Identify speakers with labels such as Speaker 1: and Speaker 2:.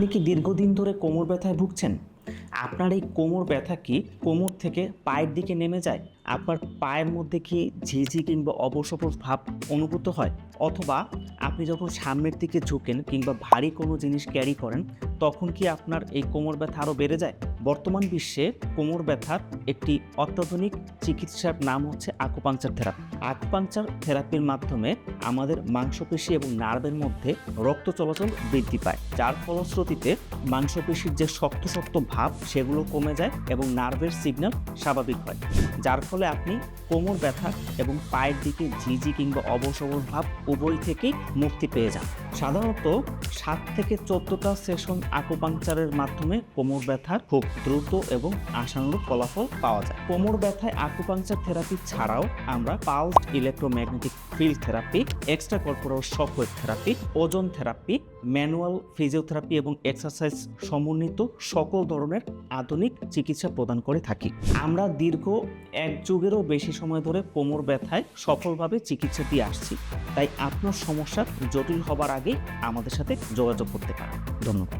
Speaker 1: আপনি কি দীর্ঘদিন ধরে কোমর ব্যথায় ভুগছেন? আপনার এই কোমর ব্যথা কি কোমর থেকে পায়ের দিকে নেমে যায়? আপনার পায়ের মধ্যে কি ঝিঁঝি কিংবা অবশ ভাব অনুভূত হয়? অথবা আপনি যখন সামনের দিকে ঝুঁকেন কিংবা ভারী কোনো জিনিস ক্যারি করেন, তখন কি আপনার এই কোমর ব্যথা আরও বেড়ে যায়? বর্তমান বিশ্বে কোমর ব্যথার একটি অত্যাধুনিক চিকিৎসার নাম হচ্ছে আকুপাংচার থেরাপি। আকুপাংচার থেরাপির মাধ্যমে আমাদের মাংসপেশি এবং নার্ভের মধ্যে রক্ত চলাচল বৃদ্ধি পায়, যার ফলশ্রুতিতে মাংসপেশির যে শক্ত শক্ত ভাব সেগুলো কমে যায় এবং নার্ভের সিগন্যাল স্বাভাবিক হয়, যার ফলে আপনি কোমর ব্যথা এবং পায়ের দিকে ঝিঝি কিংবা অবশ ভাব উভয় থেকেই মুক্তি পেয়ে যান। সাধারণত 7 থেকে 14টা সেশন আকুপাংচারের মাধ্যমে কোমর ব্যথার খুব দ্রুত এবং আশানুরূপ ফলাফল পাওয়া যায়। কোমর ব্যথায় আকুপাংচার থেরাপি ছাড়াও আমরা pulsed electromagnetic field therapy, extra corporal shockwave therapy, ওজন থেরাপি, ম্যানুয়াল ফিজিওথেরাপি এবং এক্সারসাইজ সমন্বিত সকল ধরনের আধুনিক চিকিৎসা প্রদান করে থাকি। আমরা দীর্ঘ 1 যুগেরও বেশি সময় ধরে কোমর ব্যথায় সফলভাবে চিকিৎসা দিয়ে আসছি। তাই আপনার সমস্যা জটিল হবার আগে আমাদের সাথে যোগাযোগ করতে পারেন। ধন্যবাদ।